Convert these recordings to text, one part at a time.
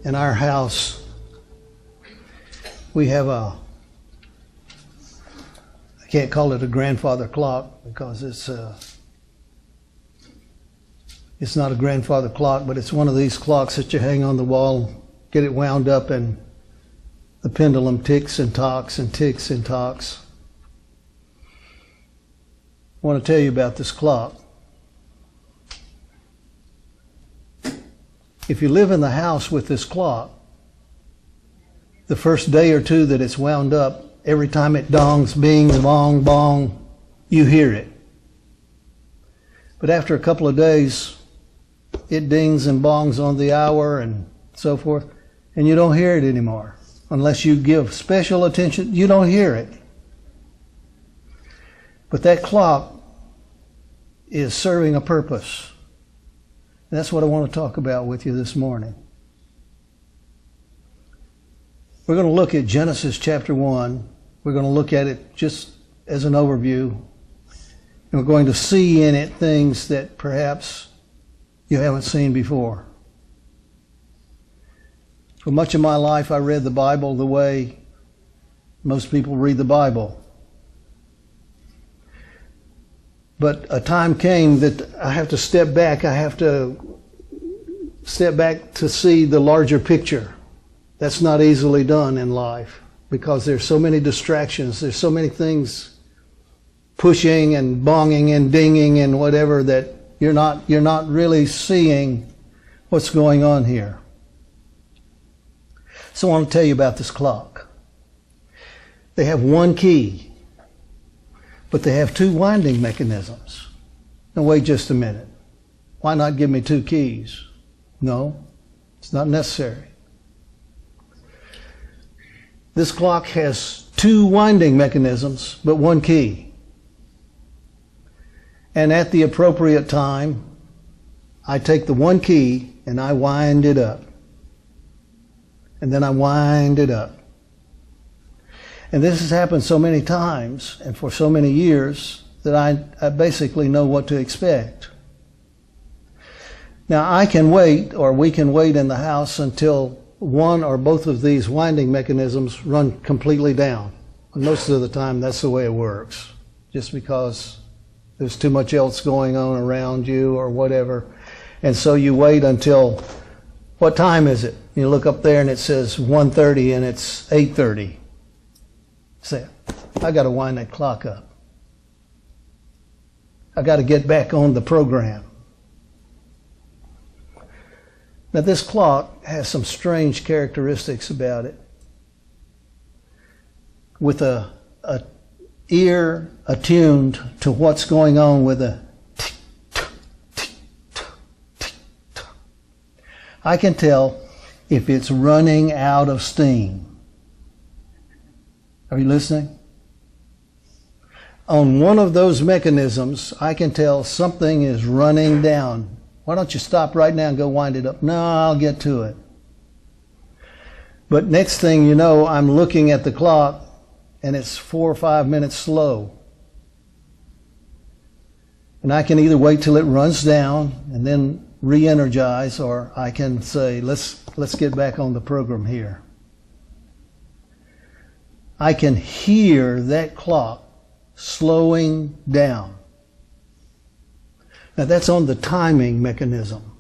in our house, we have I can't call it a grandfather clock because it's not a grandfather clock, but it's one of these clocks that you hang on the wall, get it wound up, and the pendulum ticks and talks and ticks and talks. I want to tell you about this clock. If you live in the house with this clock, the first day or two that it's wound up, every time it dongs, bing, bong, bong, you hear it. But after a couple of days, it dings and bongs on the hour and so forth, and you don't hear it anymore. Unless you give special attention, you don't hear it. But that clock is serving a purpose. That's what I want to talk about with you this morning. We're going to look at Genesis chapter 1. We're going to look at it just as an overview. And we're going to see in it things that perhaps you haven't seen before. For much of my life, I read the Bible the way most people read the Bible. But a time came that I have to step back. I have to step back to see the larger picture. That's not easily done in life because there's so many distractions. There's so many things pushing and bonging and dinging and whatever that you're not really seeing what's going on here. So I want to tell you about this clock. They have one key, but they have two winding mechanisms. Now wait just a minute. Why not give me two keys? No, it's not necessary. This clock has two winding mechanisms, but one key. And at the appropriate time, I take the one key and I wind it up. And then I wind it up. And this has happened so many times and for so many years that I basically know what to expect. Now I can wait, or we can wait in the house until one or both of these winding mechanisms run completely down. And most of the time that's the way it works. Just because there's too much else going on around you or whatever. And so you wait until, what time is it? You look up there and it says 1:30 and it's 8:30. Say, I got to wind that clock up. I got to get back on the program. Now this clock has some strange characteristics about it. With a ear attuned to what's going on with a tick, tock, tick, tock, tick, tock. I can tell if it's running out of steam. Are you listening? On one of those mechanisms, I can tell something is running down. Why don't you stop right now and go wind it up? No, I'll get to it. But next thing you know, I'm looking at the clock and it's 4 or 5 minutes slow. And I can either wait till it runs down and then re-energize, or I can say, let's get back on the program here. I can hear that clock slowing down. Now that's on the timing mechanism,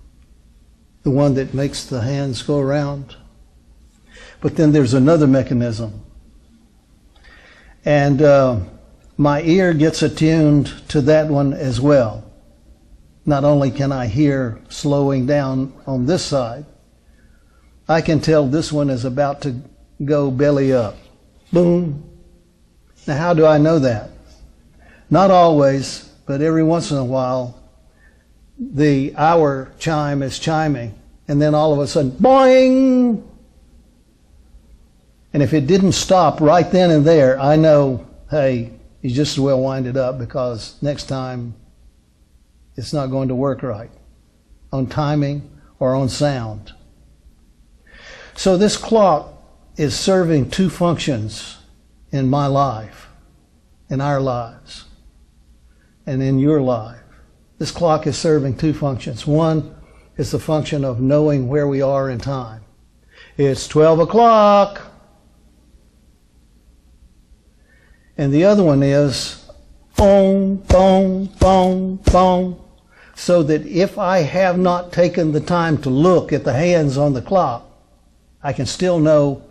the one that makes the hands go around. But then there's another mechanism. And my ear gets attuned to that one as well. Not only can I hear slowing down on this side, I can tell this one is about to go belly up. Boom. Now how do I know that? Not always, but every once in a while, the hour chime is chiming, and then all of a sudden, boing! And if it didn't stop right then and there, I know, hey, you just as well wind it up because next time it's not going to work right on timing or on sound. So this clock is serving two functions in my life, in our lives, and in your life. This clock is serving two functions. One is the function of knowing where we are in time. It's 12 o'clock. And the other one is boom, boom, boom, boom. So that if I have not taken the time to look at the hands on the clock, I can still know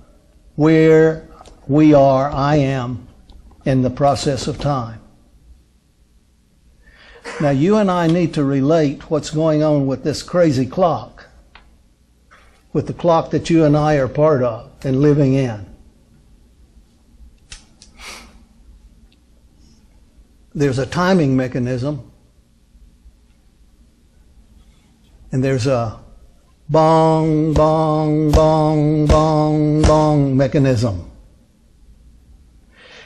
where I am in the process of time. Now you and I need to relate what's going on with this crazy clock, with the clock that you and I are part of and living in. There's a timing mechanism, and there's a bong, bong, bong, bong, bong mechanism.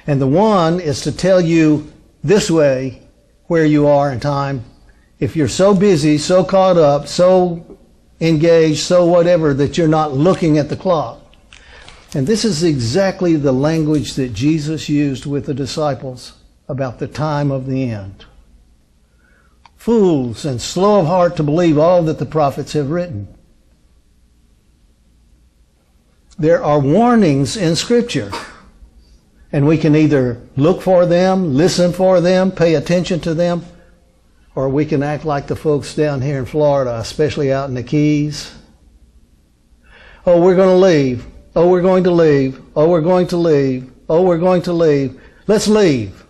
And the one is to tell you this way where you are in time. If you're so busy, so caught up, so engaged, so whatever, that you're not looking at the clock. And this is exactly the language that Jesus used with the disciples about the time of the end. Fools and slow of heart to believe all that the prophets have written. There are warnings in Scripture, and we can either look for them, listen for them, pay attention to them, or we can act like the folks down here in Florida, especially out in the Keys. Oh, we're going to leave. Oh, we're going to leave. Oh, we're going to leave. Oh, we're going to leave. Let's leave.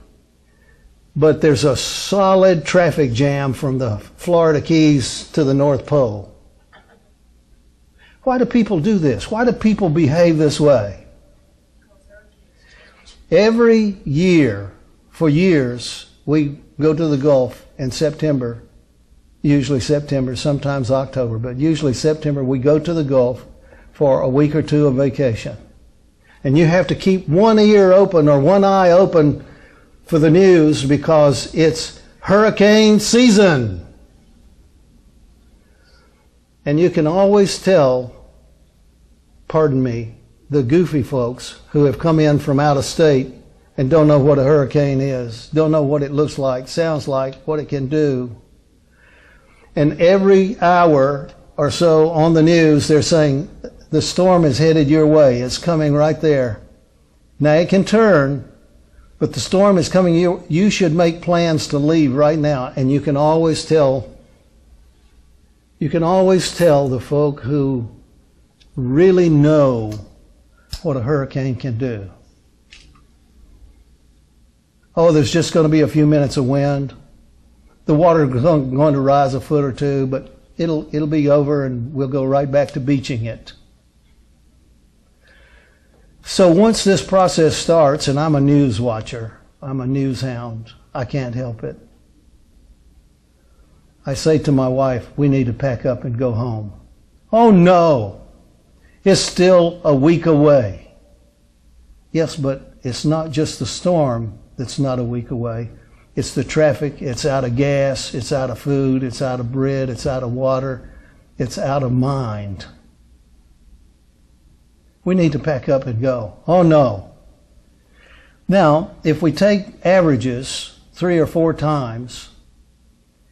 But there's a solid traffic jam from the Florida Keys to the North Pole. Why do people do this? Why do people behave this way? Every year, for years, we go to the Gulf in September, usually September, sometimes October, but usually September, we go to the Gulf for a week or two of vacation. And you have to keep one ear open or one eye open for the news because it's hurricane season. And you can always tell, pardon me, the goofy folks who have come in from out of state and don't know what a hurricane is, don't know what it looks like, sounds like, what it can do. And every hour or so on the news, they're saying, the storm is headed your way. It's coming right there. Now it can turn, but the storm is coming. You should make plans to leave right now. And you can always tell the folk who really know what a hurricane can do. Oh, there's just going to be a few minutes of wind. The water is going to rise a foot or two, but it'll be over and we'll go right back to beaching it. So once this process starts, and I'm a news watcher, I'm a news hound, I can't help it. I say to my wife, we need to pack up and go home. Oh no, it's still a week away. Yes, but it's not just the storm that's not a week away. It's the traffic, it's out of gas, it's out of food, it's out of bread, it's out of water, it's out of mind. We need to pack up and go. Oh no. Now, if we take averages 3 or 4 times,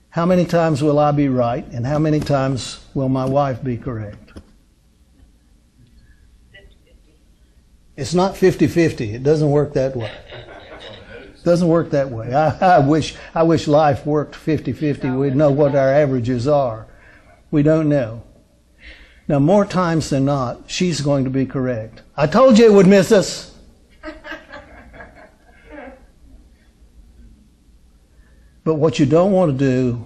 how many times will I be right and how many times will my wife be correct? 50-50. It's not 50-50. It doesn't work that way. It doesn't work that way. I wish life worked 50-50. We'd know what our averages are. We don't know. Now, more times than not, she's going to be correct. I told you it would miss us. But what you don't want to do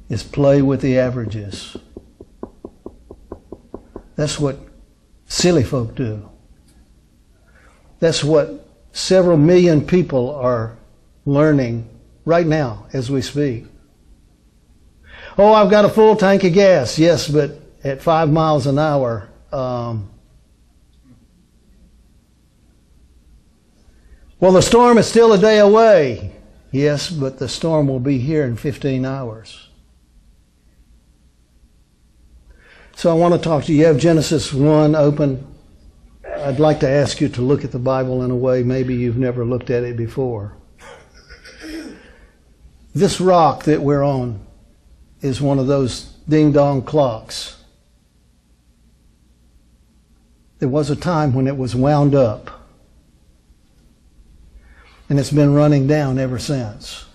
is play with the averages. That's what silly folk do. That's what several million people are learning right now as we speak. Oh, I've got a full tank of gas. Yes, but at 5 miles an hour, well, the storm is still a day away. Yes, but the storm will be here in 15 hours. So I want to talk to you. You have Genesis 1 open. I'd like to ask you to look at the Bible in a way maybe you've never looked at it before. This rock that we're on is one of those ding-dong clocks. There was a time when it was wound up. And it's been running down ever since.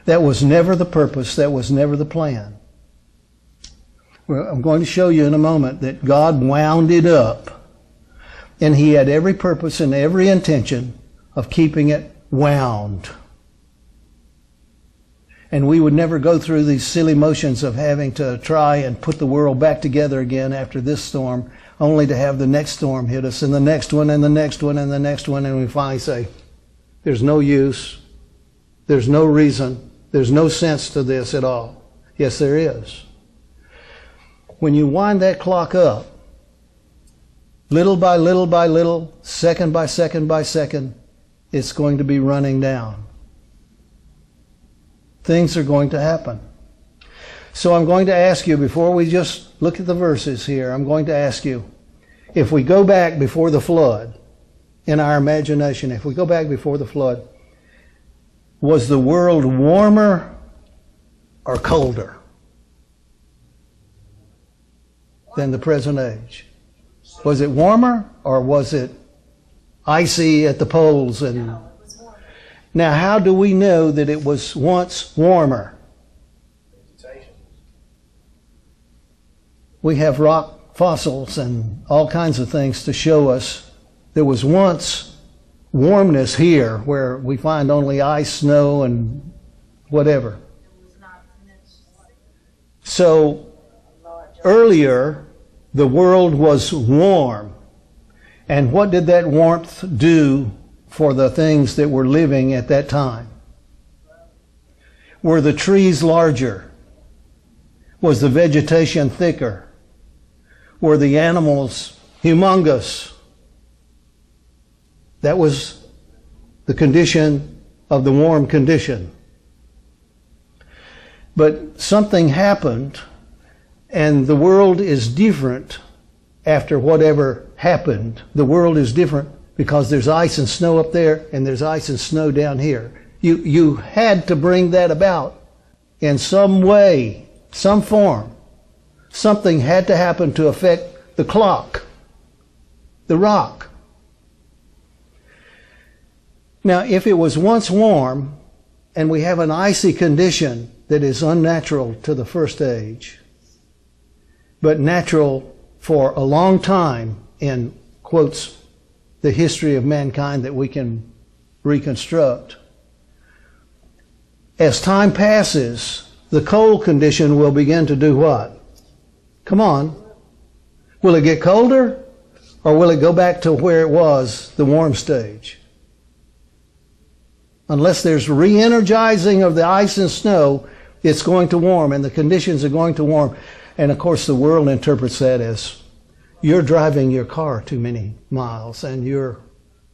That was never the purpose. That was never the plan. Well, I'm going to show you in a moment that God wound it up. And He had every purpose and every intention of keeping it wound. And we would never go through these silly motions of having to try and put the world back together again after this storm, only to have the next storm hit us, and the next one, and the next one, and the next one, and we finally say, there's no use, there's no reason, there's no sense to this at all. Yes, there is. When you wind that clock up, little by little by little, second by second by second, it's going to be running down. Things are going to happen. So I'm going to ask you, before we just look at the verses here, I'm going to ask you, if we go back before the flood, in our imagination, if we go back before the flood, was the world warmer or colder than the present age? Was it warmer or was it icy at the poles? And now, how do we know that it was once warmer? We have rock fossils and all kinds of things to show us there was once warmness here where we find only ice, snow, and whatever. So earlier, the world was warm. And what did that warmth do for the things that were living at that time? Were the trees larger? Was the vegetation thicker? Were the animals humongous? That was the condition of the warm condition. But something happened, and the world is different after whatever happened. The world is different because there's ice and snow up there, and there's ice and snow down here. You had to bring that about in some way, some form. Something had to happen to affect the clock, the rock. Now, if it was once warm, and we have an icy condition that is unnatural to the first age, but natural for a long time in, quotes, the history of mankind that we can reconstruct. As time passes, the cold condition will begin to do what? Come on. Will it get colder? Or will it go back to where it was, the warm stage? Unless there's re-energizing of the ice and snow, it's going to warm, and the conditions are going to warm. And of course the world interprets that as, you're driving your car too many miles and you're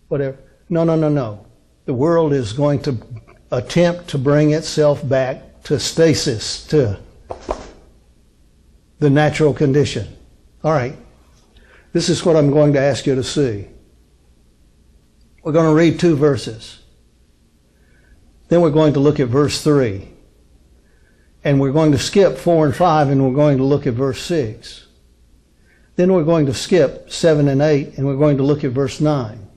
whatever. No. The world is going to attempt to bring itself back to stasis, to the natural condition. All right. This is what I'm going to ask you to see. We're going to read 2 verses. Then we're going to look at verse 3. And we're going to skip 4 and 5, and we're going to look at verse 6. Then we're going to skip 7 and 8, and we're going to look at verse 9.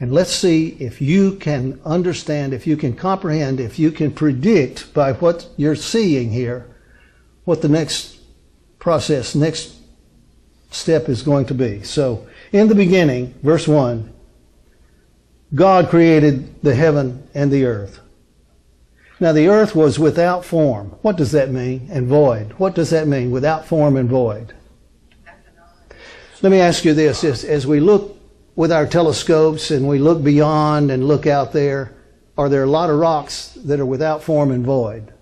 And let's see if you can understand, if you can comprehend, if you can predict by what you're seeing here, what the next process, next step is going to be. So, in the beginning, verse 1, God created the heaven and the earth. Now, the earth was without form. What does that mean? And void. What does that mean? Without form and void. Let me ask you this. As we look with our telescopes and we look beyond and look out there, are there a lot of rocks that are without form and void?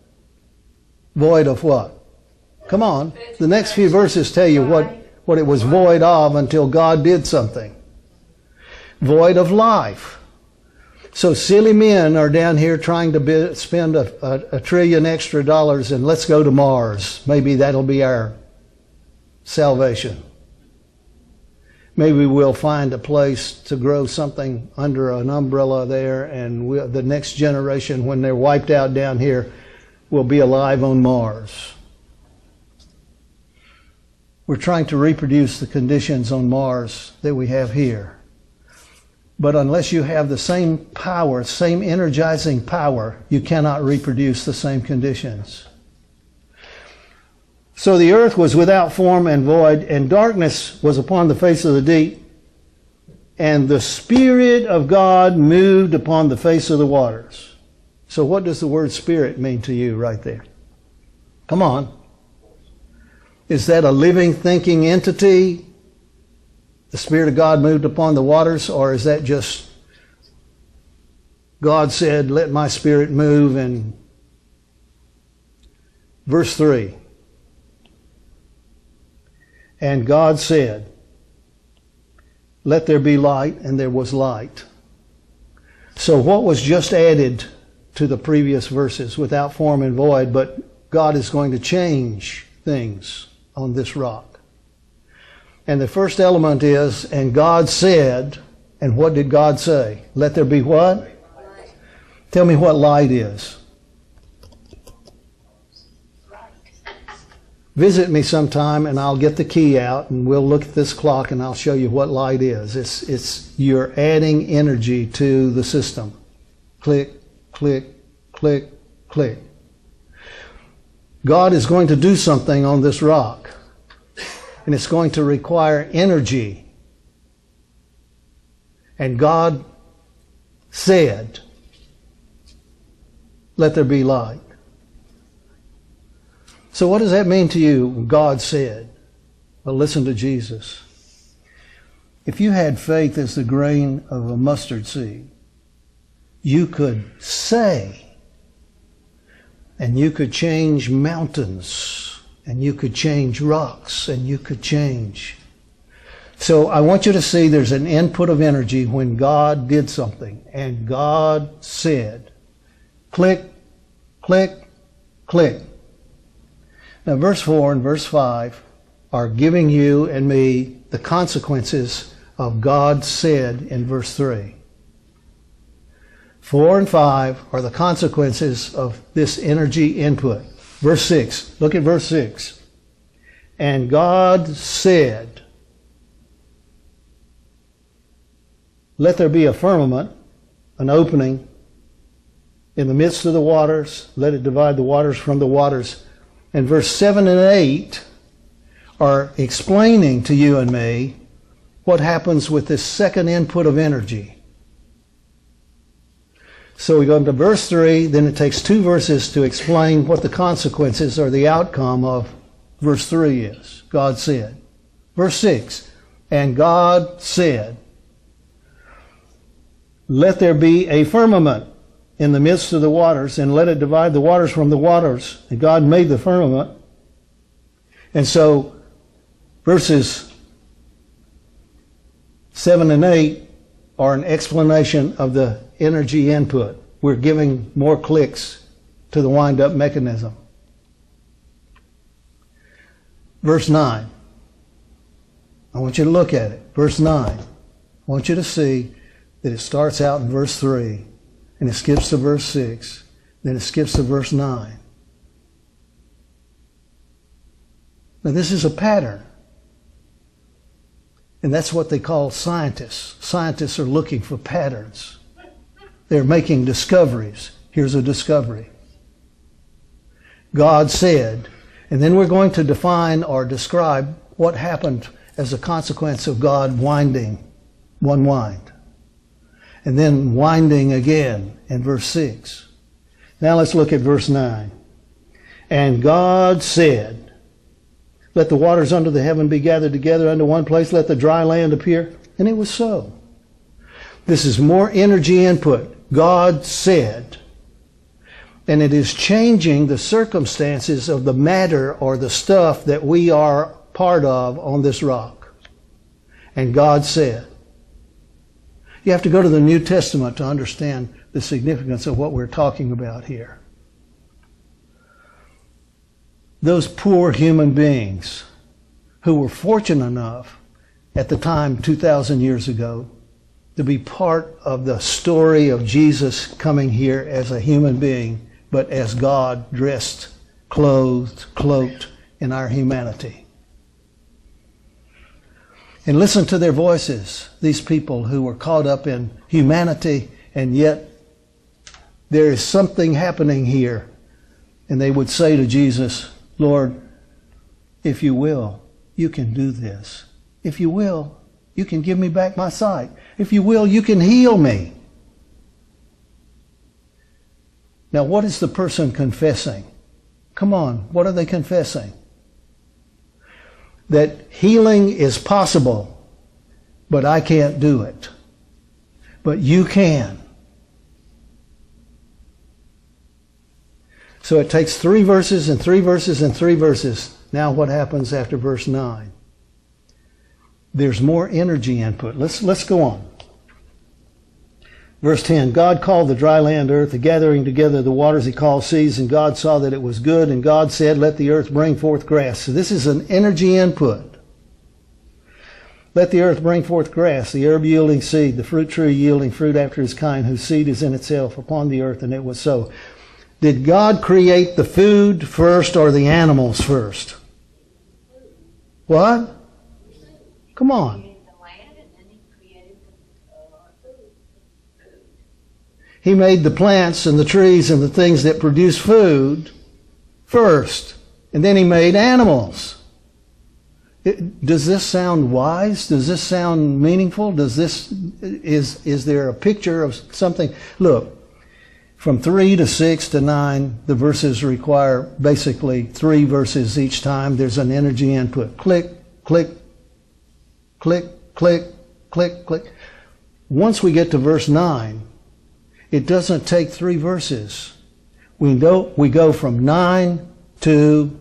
Void of what? Come on. The next few verses tell you what it was void of until God did something. Void of life. So silly men are down here trying to spend a trillion extra dollars and let's go to Mars. Maybe that'll be our salvation. Maybe we'll find a place to grow something under an umbrella there, and the next generation, when they're wiped out down here, will be alive on Mars. We're trying to reproduce the conditions on Mars that we have here. But unless you have the same power, same energizing power, you cannot reproduce the same conditions. So the earth was without form and void, and darkness was upon the face of the deep, and the Spirit of God moved upon the face of the waters. So what does the word Spirit mean to you right there? Come on. Is that a living, thinking entity? The Spirit of God moved upon the waters, or is that just God said, let my spirit move? And verse 3. And God said, let there be light, and there was light. So what was just added to the previous verses, without form and void, but God is going to change things on this rock. And the first element is, and God said, and what did God say? Let there be what? Light. Tell me what light is. Visit me sometime and I'll get the key out and we'll look at this clock and I'll show you what light is. It's you're adding energy to the system. Click, click, click, click. God is going to do something on this rock, and it's going to require energy. And God said, let there be light. So what does that mean to you, God said? Well, listen to Jesus. If you had faith as the grain of a mustard seed, you could say, and you could change mountains, and you could change rocks, and you could change. So I want you to see there's an input of energy when God did something, and God said, click, click, click. Now verse 4 and verse 5 are giving you and me the consequences of God said in verse 3. 4 and 5 are the consequences of this energy input. Verse 6, look at verse 6. And God said, let there be a firmament, an opening, in the midst of the waters. Let it divide the waters from the waters. And verse 7 and 8 are explaining to you and me what happens with this second input of energy. So we go into verse 3, then it takes 2 verses to explain what the consequences or the outcome of verse 3 is. God said. Verse 6, and God said, let there be a firmament in the midst of the waters, and let it divide the waters from the waters. And God made the firmament. And so verses 7 and 8 are an explanation of the energy input. We're giving more clicks to the wind-up mechanism. Verse 9. I want you to look at it. Verse 9. I want you to see that it starts out in verse 3, and it skips to verse 6, then it skips to verse 9. Now this is a pattern. And that's what they call scientists. Scientists are looking for patterns. They're making discoveries. Here's a discovery. God said, and then we're going to define or describe what happened as a consequence of God winding one wind. And then winding again in verse 6. Now let's look at verse 9. And God said, let the waters under the heaven be gathered together unto one place, let the dry land appear. And it was so. This is more energy input. God said. And it is changing the circumstances of the matter or the stuff that we are part of on this rock. And God said. You have to go to the New Testament to understand the significance of what we're talking about here. Those poor human beings who were fortunate enough at the time 2,000 years ago to be part of the story of Jesus coming here as a human being, but as God dressed, clothed, cloaked in our humanity. And listen to their voices, these people who were caught up in humanity, and yet there is something happening here. And they would say to Jesus, Lord, if you will, you can do this. If you will, you can give me back my sight. If you will, you can heal me. Now, what is the person confessing? Come on, what are they confessing? That healing is possible, but I can't do it. But you can. So it takes 3 verses and 3 verses and 3 verses. Now what happens after verse 9? There's more energy input. Let's go on. Verse 10, God called the dry land earth, the gathering together the waters he called seas, and God saw that it was good, and God said, let the earth bring forth grass. So this is an energy input. Let the earth bring forth grass, the herb yielding seed, the fruit tree yielding fruit after his kind, whose seed is in itself upon the earth, and it was so. Did God create the food first or the animals first? What? Come on. He made the plants and the trees and the things that produce food first. And then he made animals. Does this sound wise? Does this sound meaningful? Is there a picture of something? Look, from 3 to 6 to 9, the verses require basically 3 verses each time. There's an energy input. Click, click, click, click, click, click. Once we get to verse 9, it doesn't take 3 verses. We go from 9 to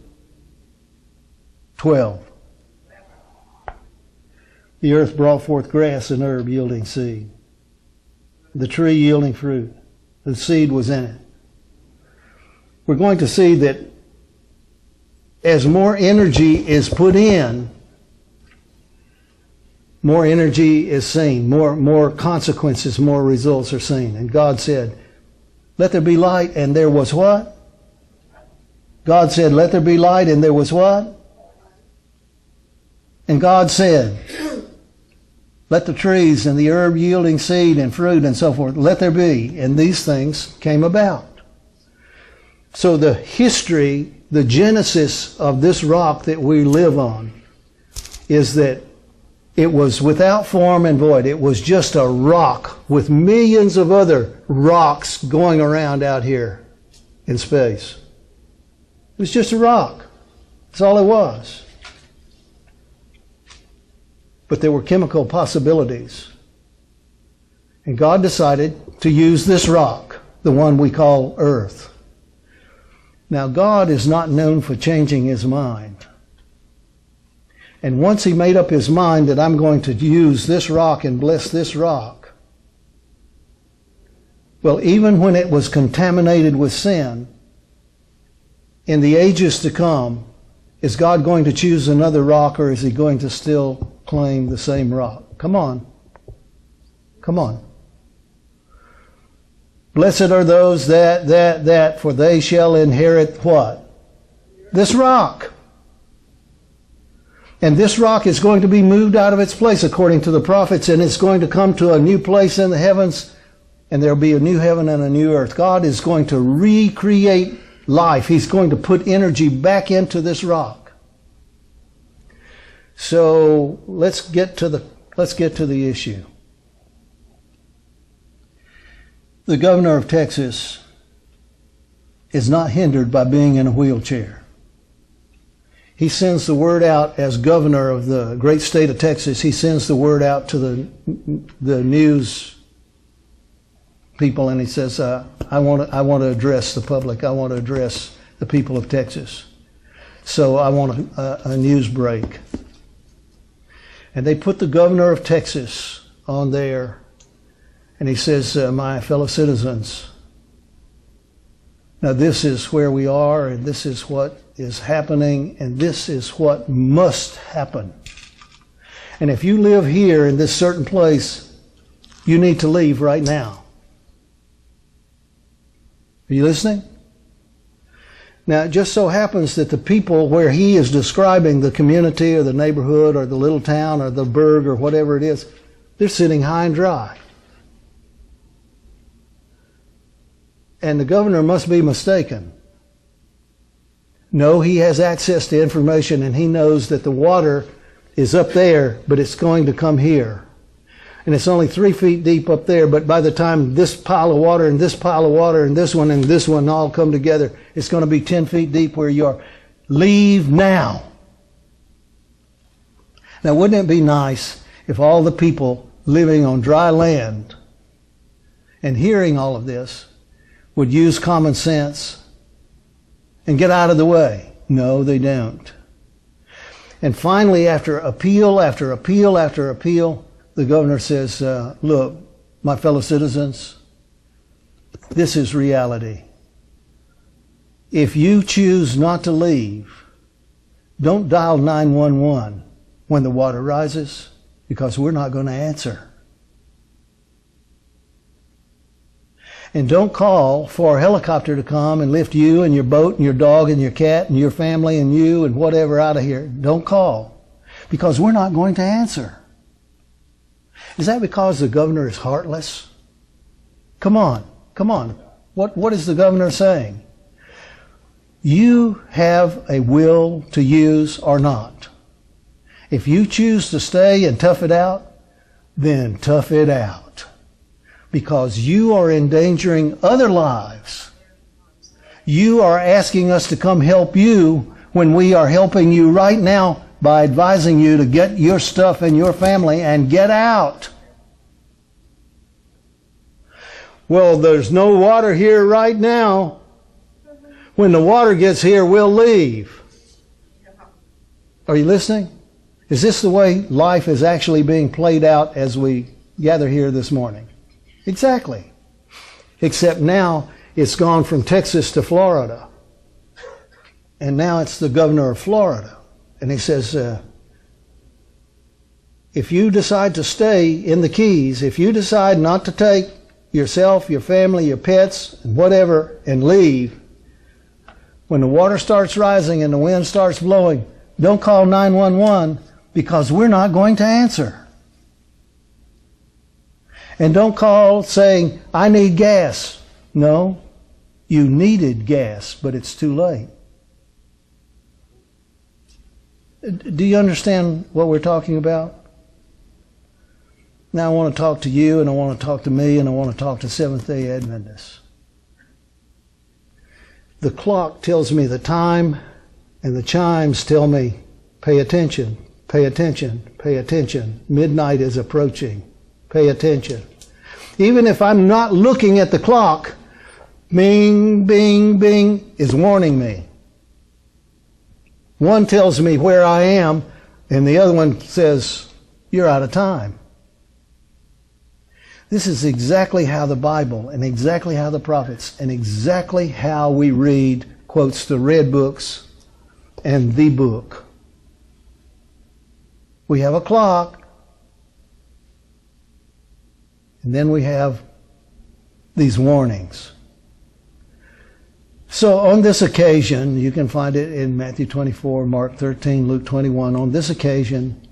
12. The earth brought forth grass and herb yielding seed, the tree yielding fruit. The seed was in it. We're going to see that as more energy is put in, more energy is seen, more consequences, more results are seen. And God said, let there be light, and there was what? God said, let there be light, and there was what? And God said, let the trees and the herb yielding seed and fruit and so forth, let there be. And these things came about. So the history, the genesis of this rock that we live on is that it was without form and void. It was just a rock with millions of other rocks going around out here in space. It was just a rock. That's all it was. But there were chemical possibilities. And God decided to use this rock, the one we call Earth. Now, God is not known for changing his mind. And once he made up his mind that I'm going to use this rock and bless this rock, well, even when it was contaminated with sin, in the ages to come, is God going to choose another rock, or is he going to still claim the same rock? Come on. Come on. Blessed are those that, for they shall inherit what? This rock. And this rock is going to be moved out of its place according to the prophets, and it's going to come to a new place in the heavens, and there'll be a new heaven and a new earth. God is going to recreate life. He's going to put energy back into this rock. So let's get to the issue. The governor of Texas is not hindered by being in a wheelchair. He sends the word out as governor of the great state of Texas. He sends the word out to the news people, and he says, I want to address the public. I want to address the people of Texas. So I want a news break. And they put the governor of Texas on there, and he says, my fellow citizens, now this is where we are, and this is what is happening, and this is what must happen. And if you live here in this certain place, you need to leave right now. Are you listening? Now, it just so happens that the people where he is describing, the community or the neighborhood or the little town or the burg or whatever it is, they're sitting high and dry. And the governor must be mistaken. No, he has access to information and he knows that the water is up there, but it's going to come here. And it's only 3 feet deep up there, but by the time this pile of water and this pile of water and this one all come together, it's going to be 10 feet deep where you are. Leave now. Now, wouldn't it be nice if all the people living on dry land and hearing all of this would use common sense and get out of the way? No, they don't. And finally, after appeal after appeal after appeal, the governor says, look, my fellow citizens, this is reality. If you choose not to leave, don't dial 911 when the water rises, because we're not going to answer. And don't call for a helicopter to come and lift you and your boat and your dog and your cat and your family and you and whatever out of here. Don't call, because we're not going to answer. Is that because the governor is heartless? Come on. What is the governor saying? You have a will to use or not. If you choose to stay and tough it out, then tough it out. Because you are endangering other lives. You are asking us to come help you when we are helping you right now by advising you to get your stuff and your family and get out. Well, there's no water here right now. When the water gets here, we'll leave. Are you listening? Is this the way life is actually being played out as we gather here this morning? Exactly. Except now it's gone from Texas to Florida. And now it's the governor of Florida. And he says, if you decide to stay in the Keys, if you decide not to take yourself, your family, your pets, and whatever, and leave, when the water starts rising and the wind starts blowing, don't call 911, because we're not going to answer. And don't call saying, I need gas. No, you needed gas, but it's too late. Do you understand what we're talking about? Now I want to talk to you, and I want to talk to me, and I want to talk to Seventh-day Adventists. The clock tells me the time, and the chimes tell me, pay attention, pay attention, pay attention. Midnight is approaching. Pay attention. Even if I'm not looking at the clock, bing, bing, bing is warning me. One tells me where I am, and the other one says, you're out of time. This is exactly how the Bible and exactly how the prophets and exactly how we read, quotes, the red books and the book. We have a clock, and then we have these warnings. So on this occasion, you can find it in Matthew 24, Mark 13, Luke 21. On this occasion,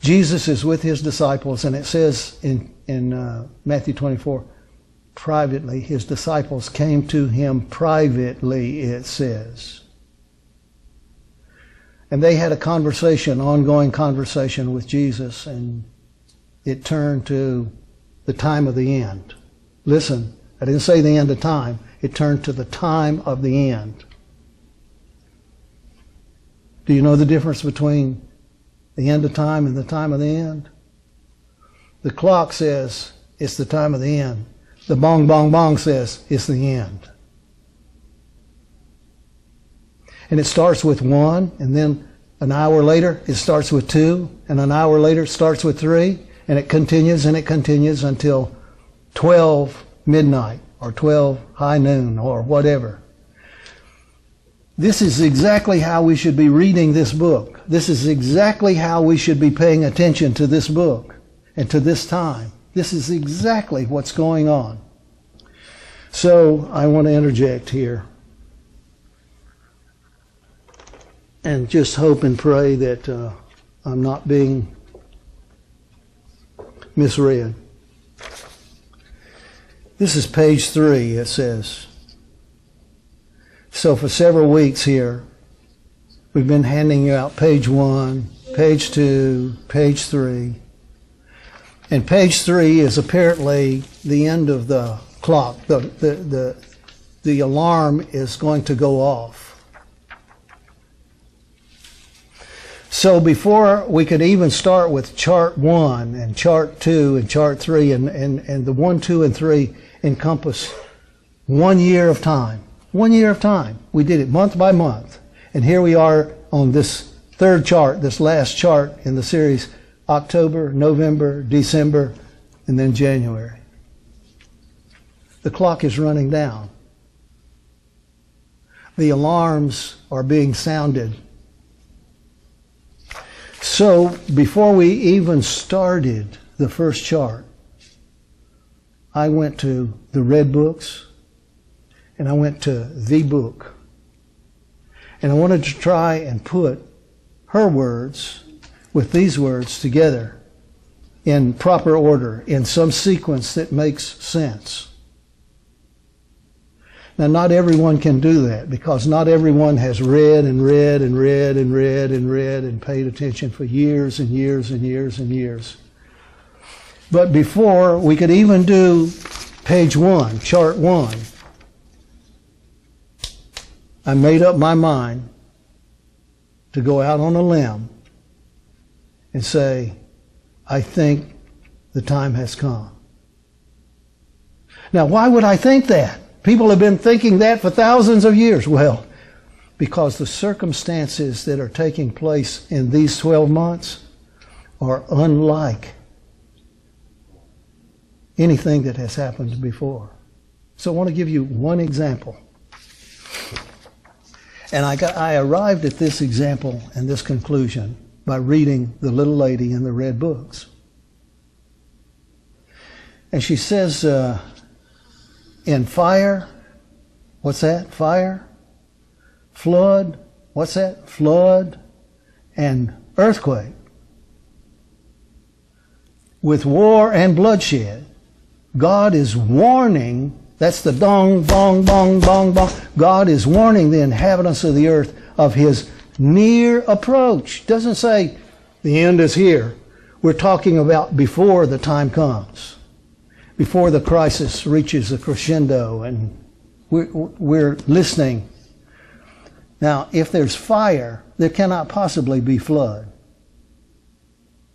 Jesus is with his disciples, and it says in Matthew 24, privately, his disciples came to him privately, it says. And they had a conversation, ongoing conversation with Jesus, and it turned to the time of the end. Listen, I didn't say the end of time. It turned to the time of the end. Do you know the difference between the end of time and the time of the end? The clock says it's the time of the end. The bong, bong, bong says it's the end. And it starts with 1, and then an hour later it starts with 2, and an hour later it starts with 3, and it continues until 12 midnight or 12 high noon or whatever. This is exactly how we should be reading this book. This is exactly how we should be paying attention to this book and to this time. This is exactly what's going on. So I want to interject here. and just hope and pray that I'm not being misread. This is page 3, it says. So for several weeks here, we've been handing you out page 1, page 2, page 3. And page 3 is apparently the end of the clock. The alarm is going to go off. So before we could even start with chart 1 and chart 2 and chart 3 and the 1, 2, and 3 encompass 1 year of time. 1 year of time. We did it month by month. And here we are on this third chart, this last chart in the series, October, November, December, and then January. The clock is running down. The alarms are being sounded. So before we even started the first chart, I went to the Red Books and I went to the book. And I wanted to try and put her words with these words together in proper order, in some sequence that makes sense. Now, not everyone can do that because not everyone has read and read and read and read and read and paid attention for years and years and years and years. But before we could even do page 1, chart 1, I made up my mind to go out on a limb and say, I think the time has come. Now, why would I think that? People have been thinking that for thousands of years. Well, because the circumstances that are taking place in these 12 months are unlike anything that has happened before. So I want to give you one example. And I arrived at this example and this conclusion by reading The Little Lady in the Red Books. And she says, in fire, what's that? Fire. Flood, what's that? Flood. And earthquake. With war and bloodshed, God is warning, that's the dong, bong, bong, bong, bong. God is warning the inhabitants of the earth of His near approach. Doesn't say the end is here. We're talking about before the time comes. Before the crisis reaches a crescendo and we're listening. Now, if there's fire, there cannot possibly be flood.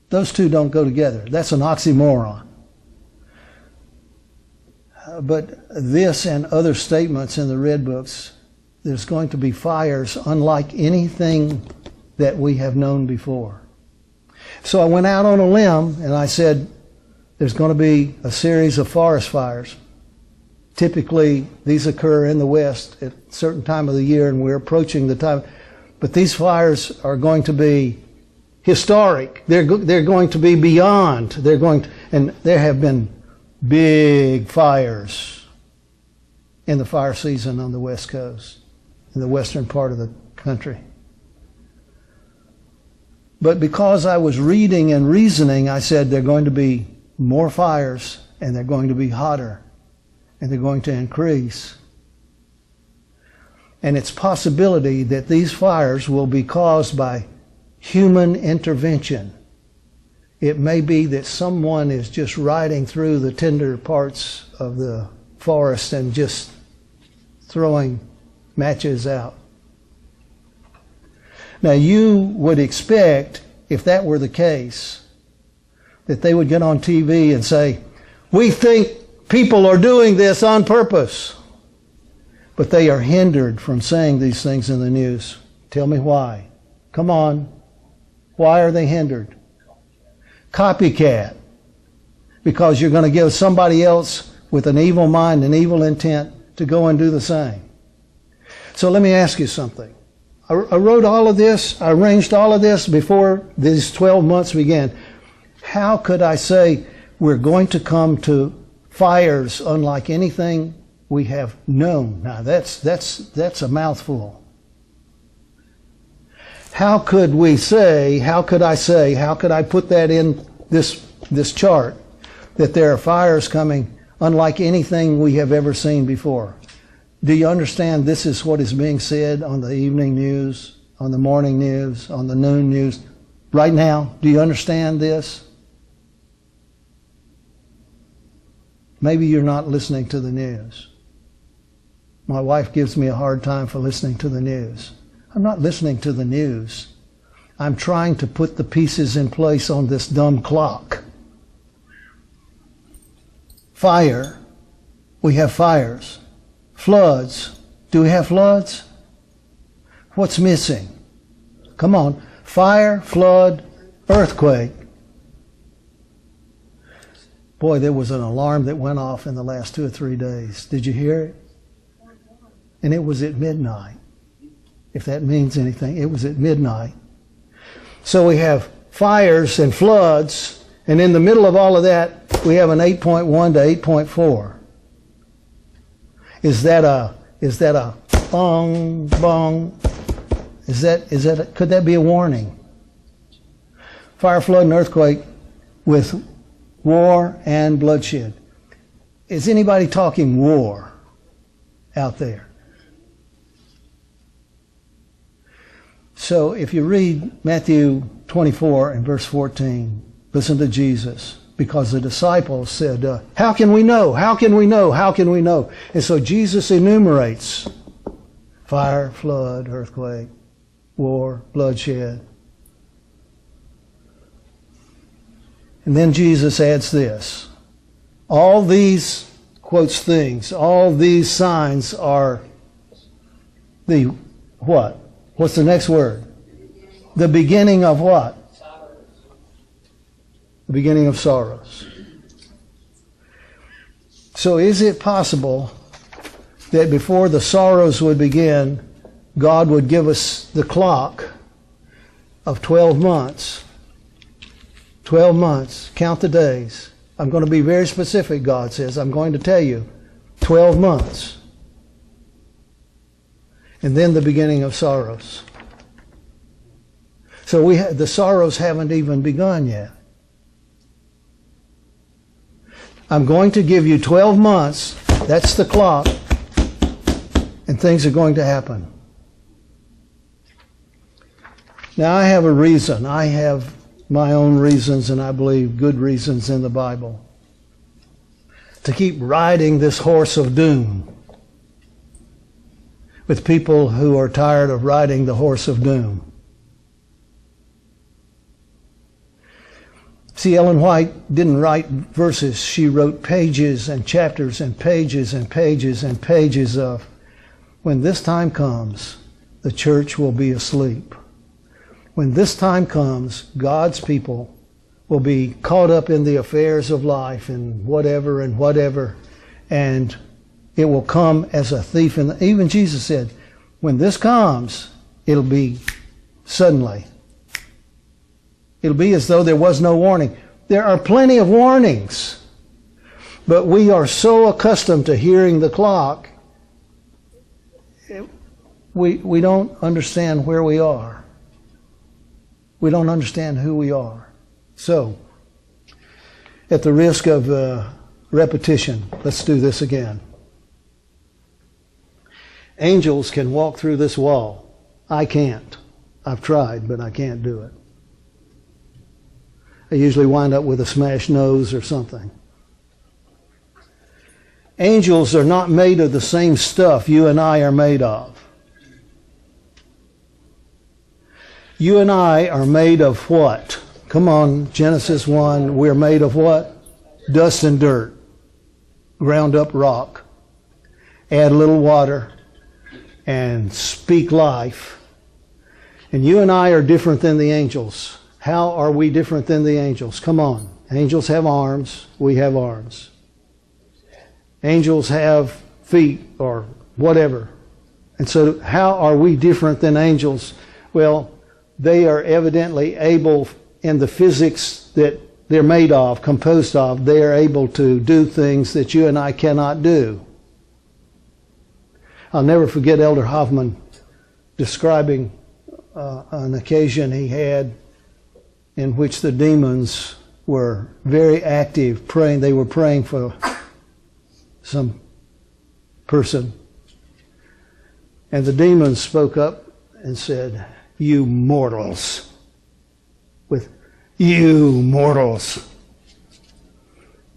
Those two don't go together. That's an oxymoron. But this and other statements in the Red Books, there's going to be fires unlike anything that we have known before. So I went out on a limb and I said, there's going to be a series of forest fires. Typically, these occur in the West at a certain time of the year, and we're approaching the time. But these fires are going to be historic. They're going to be beyond. And there have been big fires in the fire season on the West Coast, in the western part of the country. But because I was reading and reasoning, I said there are going to be more fires, and they're going to be hotter, and they're going to increase. And it's possibility that these fires will be caused by human intervention. It may be that someone is just riding through the tender parts of the forest and just throwing matches out. Now, you would expect, if that were the case, that they would get on TV and say, we think people are doing this on purpose. But they are hindered from saying these things in the news. Tell me why. Come on. Why are they hindered? Copycat. Because you're going to give somebody else with an evil mind and evil intent to go and do the same. So let me ask you something. I wrote all of this, I arranged all of this before these 12 months began. How could I say we're going to come to fires unlike anything we have known? Now that's a mouthful. how could I say, how could I put that in this chart, that there are fires coming unlike anything we have ever seen before? Do you understand this is what is being said on the evening news, on the morning news, on the noon news right now? Do you understand this? Maybe you're not listening to the news. My wife gives me a hard time for listening to the news. I'm not listening to the news. I'm trying to put the pieces in place on this dumb clock. Fire. We have fires. Floods. Do we have floods? What's missing? Come on. Fire, flood, earthquake. Boy, there was an alarm that went off in the last 2 or 3 days. Did you hear it? And it was at midnight. If that means anything, it was at midnight. So we have fires and floods, and in the middle of all of that, we have an 8.1 to 8.4. Is that a bong, bong? Could that be a warning? Fire, flood, and earthquake with war and bloodshed. Is anybody talking war out there? So if you read Matthew 24 and verse 14, listen to Jesus, because the disciples said, how can we know? How can we know? How can we know? And so Jesus enumerates fire, flood, earthquake, war, bloodshed. And then Jesus adds this. All these, quotes things, all these signs are the what? What's the next word? The beginning of what? The beginning of sorrows. So is it possible that before the sorrows would begin, God would give us the clock of 12 months? 12 months. Count the days. I'm going to be very specific, God says. I'm going to tell you 12 months. And then the beginning of sorrows. So the sorrows haven't even begun yet. I'm going to give you 12 months. That's the clock. And things are going to happen. Now I have a reason. I have my own reasons, and I believe good reasons in the Bible, to keep riding this horse of doom with people who are tired of riding the horse of doom. See, Ellen White didn't write verses. She wrote pages and chapters and pages and pages and pages of, when this time comes, the church will be asleep. When this time comes, God's people will be caught up in the affairs of life and whatever, and it will come as a thief. And even Jesus said, when this comes, it'll be suddenly. It'll be as though there was no warning. There are plenty of warnings, but we are so accustomed to hearing the clock, we don't understand where we are. We don't understand who we are. So, at the risk of repetition, let's do this again. Angels can walk through this wall. I can't. I've tried, but I can't do it. I usually wind up with a smashed nose or something. Angels are not made of the same stuff you and I are made of. You and I are made of what? Come on, Genesis 1, we're made of what? Dust and dirt. Ground up rock. Add a little water and speak life. And you and I are different than the angels. How are we different than the angels? Come on. Angels have arms. We have arms. Angels have feet or whatever. And so how are we different than angels? Well, they are evidently able, in the physics that they're made of, composed of, they are able to do things that you and I cannot do. I'll never forget Elder Hoffman describing an occasion he had in which the demons were very active, praying. They were praying for some person. And the demons spoke up and said, "You mortals, you mortals,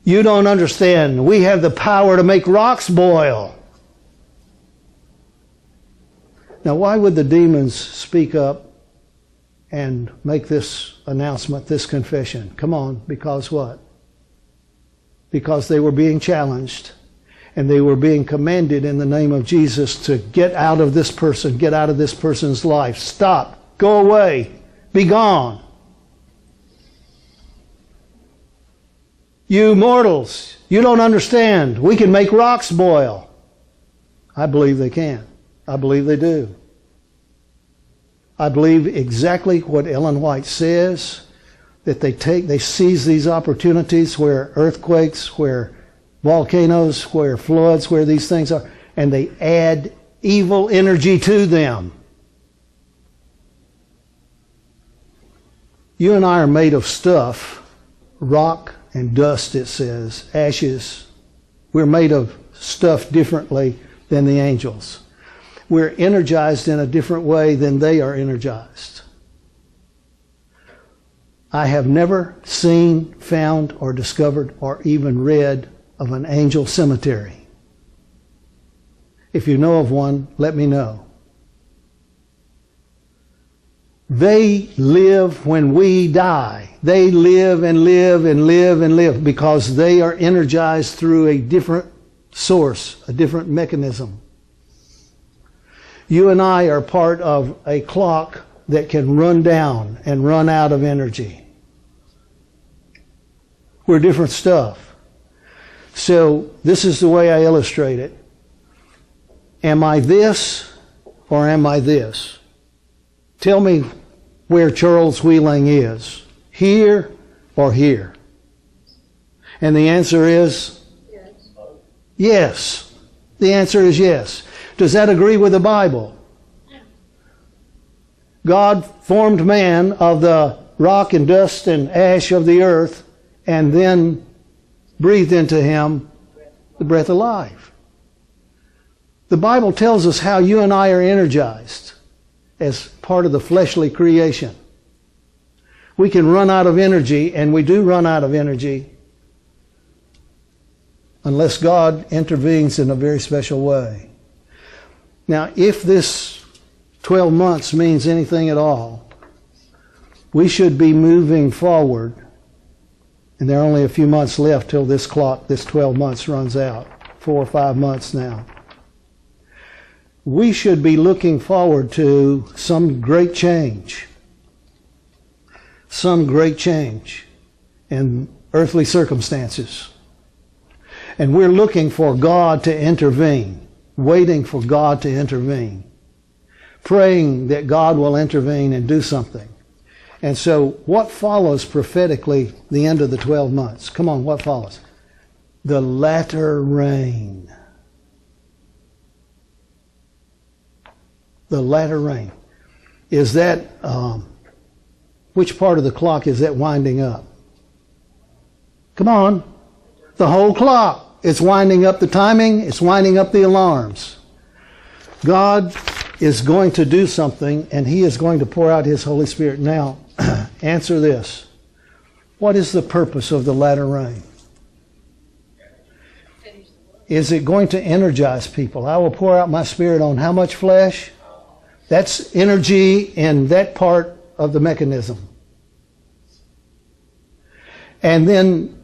you don't understand. We have the power to make rocks boil." Now, why would the demons speak up and make this announcement, this confession? Come on, because what? Because they were being challenged, and they were being commanded in the name of Jesus to get out of this person, get out of this person's life. Stop, go away, be gone. You mortals, you don't understand. We can make rocks boil. I believe they can. I believe they do. I believe exactly what Ellen White says, that they seize these opportunities where earthquakes, where volcanoes, where floods, where these things are, and they add evil energy to them. You and I are made of stuff, rock and dust, it says, ashes. We're made of stuff differently than the angels. We're energized in a different way than they are energized. I have never seen, found, or discovered, or even read of an angel cemetery. If you know of one, let me know. They live when we die. They live and live and live and live because they are energized through a different source, a different mechanism. You and I are part of a clock that can run down and run out of energy. We're different stuff. So this is the way I illustrate it. Am I this or am I this? Tell me where Charles Wheeling is. Here or here? And the answer is? Yes. The answer is yes. Does that agree with the Bible? God formed man of the rock and dust and ash of the earth and then breathed into him the breath of life. The Bible tells us how you and I are energized as part of the fleshly creation. We can run out of energy, and we do run out of energy unless God intervenes in a very special way. Now, if this 12 months means anything at all, we should be moving forward, and there are only a few months left till this clock, this 12 months runs out, 4 or 5 months now. We should be looking forward to some great change in earthly circumstances. And we're looking for God to intervene, waiting for God to intervene, praying that God will intervene and do something. And so what follows prophetically the end of the 12 months? Come on, what follows? The latter rain. The latter rain. Is that, which part of the clock is that winding up? Come on. The whole clock. It's winding up the timing. It's winding up the alarms. God is going to do something, and He is going to pour out His Holy Spirit. Now, answer this. What is the purpose of the latter rain? Is it going to energize people? I will pour out my Spirit on how much flesh? That's energy in that part of the mechanism. And then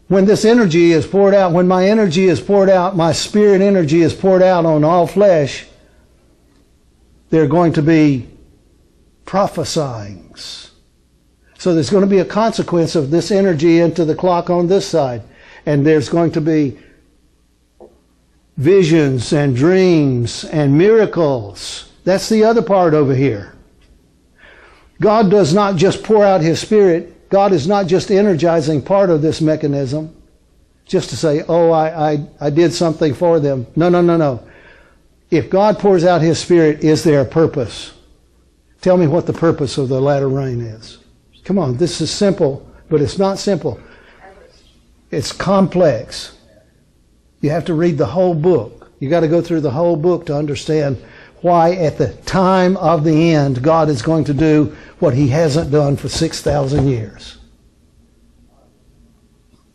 when this energy is poured out, when my energy is poured out, my spirit energy is poured out on all flesh, there are going to be prophesyings. So there's going to be a consequence of this energy into the clock on this side. And there's going to be visions and dreams and miracles. That's the other part over here. God does not just pour out His Spirit. God is not just energizing part of this mechanism just to say, oh, I did something for them. No. If God pours out His Spirit, is there a purpose? Tell me what the purpose of the latter rain is. Come on, this is simple, but it's not simple. It's complex. You have to read the whole book. You got to go through the whole book to understand why at the time of the end God is going to do what He hasn't done for 6,000 years.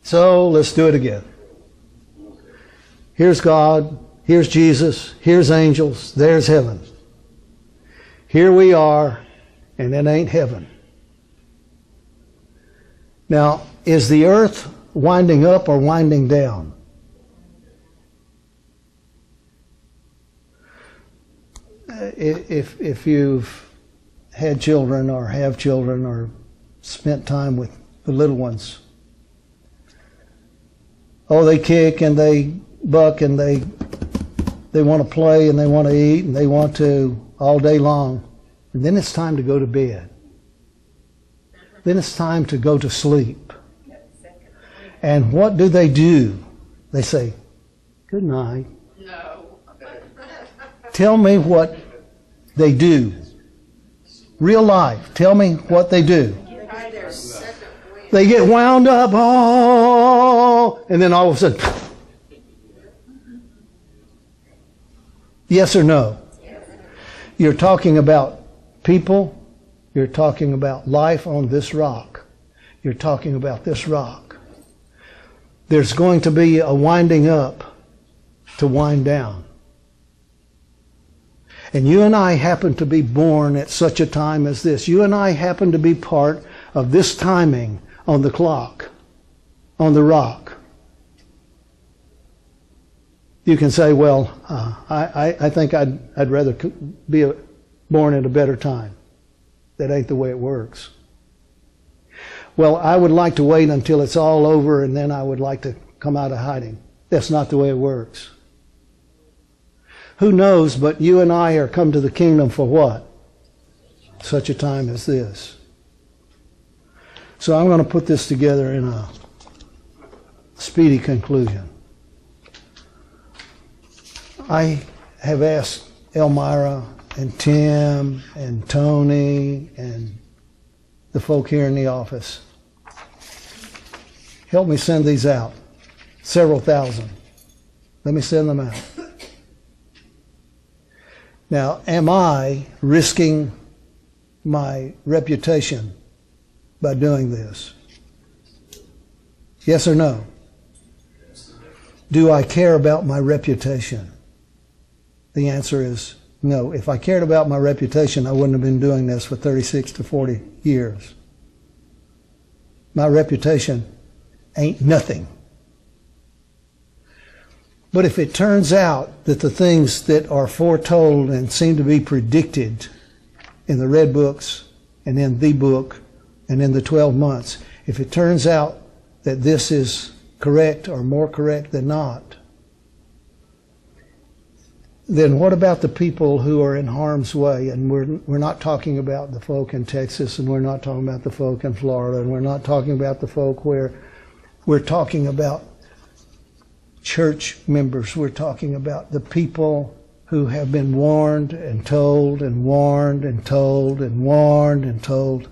So let's do it again. Here's God, here's Jesus, here's angels, there's heaven. Here we are, and it ain't heaven. Now, is the earth winding up or winding down? If you've had children or have children or spent time with the little ones, oh, they kick and they buck and they want to play and they want to eat and they want to all day long. And then it's time to go to bed. Then it's time to go to sleep. And what do? They say, good night. No. Tell me what they do. Real life. Tell me what they do. They get wound up, oh, and then all of a sudden, yes or no? You're talking about people. You're talking about life on this rock. You're talking about this rock. There's going to be a winding up to wind down. And you and I happen to be born at such a time as this. You and I happen to be part of this timing on the clock, on the rock. You can say, well, I think I'd rather be born at a better time. That ain't the way it works. Well, I would like to wait until it's all over and then I would like to come out of hiding. That's not the way it works. Who knows, but you and I are come to the kingdom for what? Such a time as this. So I'm going to put this together in a speedy conclusion. I have asked Elmira and Tim and Tony and the folk here in the office, help me send these out. Several thousand. Let me send them out. Now, am I risking my reputation by doing this? Yes or no? Do I care about my reputation? The answer is no. If I cared about my reputation, I wouldn't have been doing this for 36 to 40 years. My reputation ain't nothing. But if it turns out that the things that are foretold and seem to be predicted in the red books and in the book and in the 12 months, if it turns out that this is correct or more correct than not, then what about the people who are in harm's way? And we're not talking about the folk in Texas, and we're not talking about the folk in Florida, and we're not talking about the folk where we're talking about church members. We're talking about the people who have been warned and told and warned and told and warned and told.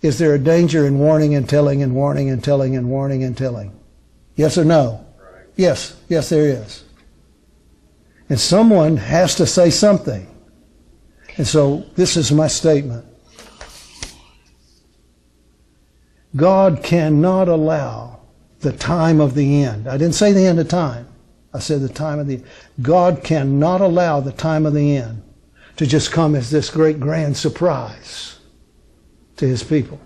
Is there a danger in warning and telling and warning and telling and warning and telling? Yes or no? Right. Yes. Yes, there is. And someone has to say something. And so this is my statement. God cannot allow the time of the end. I didn't say the end of time. I said the time of the end. God cannot allow the time of the end to just come as this great grand surprise to His people.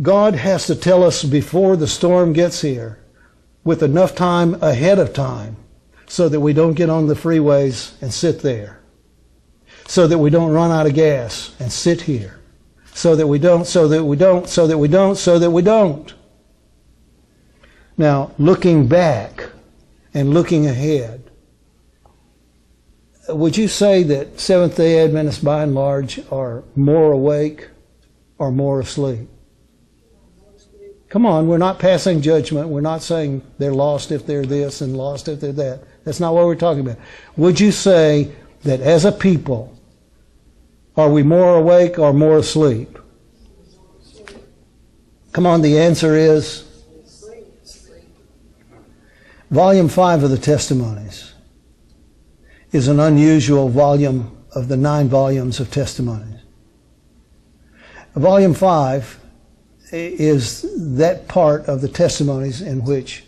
God has to tell us before the storm gets here, with enough time ahead of time, so that we don't get on the freeways and sit there, so that we don't run out of gas and sit here, so that we don't. Now, looking back and looking ahead, would you say that Seventh-day Adventists by and large are more awake or more asleep? Come on, we're not passing judgment. We're not saying they're lost if they're this and lost if they're that. That's not what we're talking about. Would you say that as a people, are we more awake or more asleep? Come on, the answer is Volume 5 of the Testimonies is an unusual volume of the 9 volumes of Testimonies. Volume 5 is that part of the Testimonies in which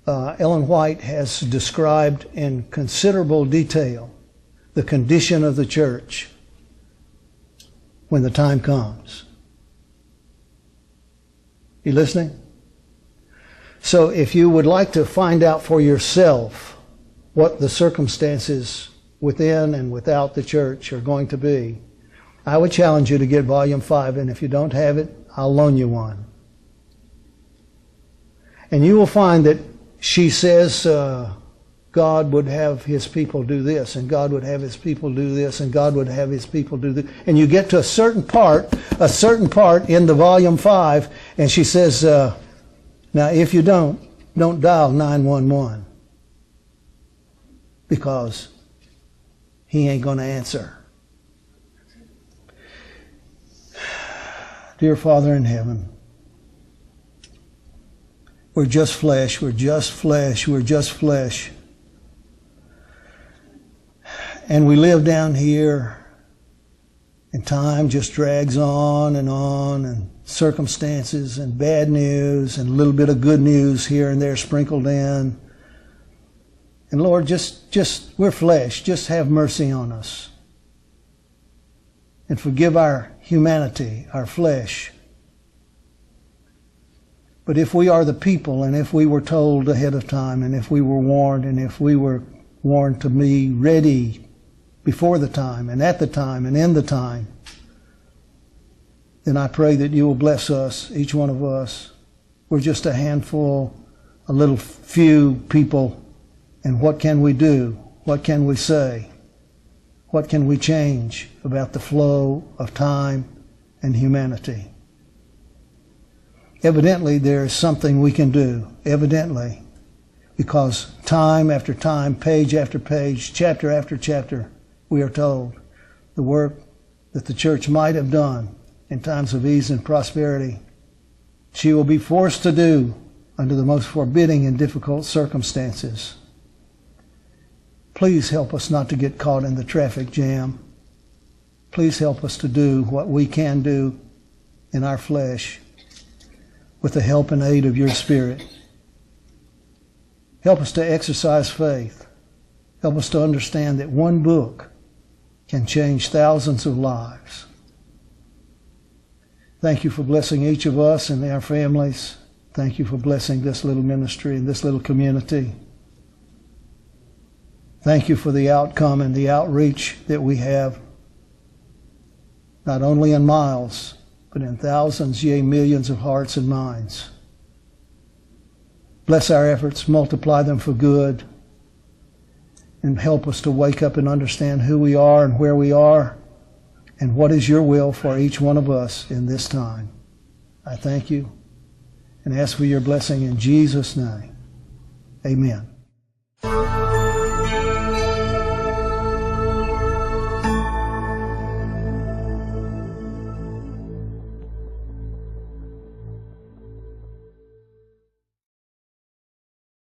Ellen White has described in considerable detail the condition of the church when the time comes. You listening? So if you would like to find out for yourself what the circumstances within and without the church are going to be, I would challenge you to get Volume 5, and if you don't have it, I'll loan you one. And you will find that she says God would have His people do this, and God would have His people do this, and God would have His people do this. And you get to a certain part in the Volume 5, and she says, now if you don't dial 911, because He ain't going to answer. Dear Father in heaven, we're just flesh, we're just flesh, we're just flesh. And we live down here, and time just drags on, and circumstances and bad news and a little bit of good news here and there sprinkled in. And Lord, just we're flesh, just have mercy on us. And forgive our humanity, our flesh. But if we are the people, and if we were told ahead of time, and if we were warned, and if we were warned to be ready before the time, and at the time, and in the time, then I pray that you will bless us, each one of us. We're just a handful, a little few people, and what can we do? What can we say? What can we change about the flow of time and humanity? Evidently, there is something we can do. Evidently. Because time after time, page after page, chapter after chapter, we are told the work that the church might have done in times of ease and prosperity, she will be forced to do under the most forbidding and difficult circumstances. Please help us not to get caught in the traffic jam. Please help us to do what we can do in our flesh with the help and aid of your Spirit. Help us to exercise faith. Help us to understand that one book can change thousands of lives. Thank you for blessing each of us and our families. Thank you for blessing this little ministry and this little community. Thank you for the outcome and the outreach that we have, not only in miles, but in thousands, yea, millions of hearts and minds. Bless our efforts, multiply them for good, and help us to wake up and understand who we are and where we are, and what is your will for each one of us in this time. I thank you and ask for your blessing in Jesus' name. Amen.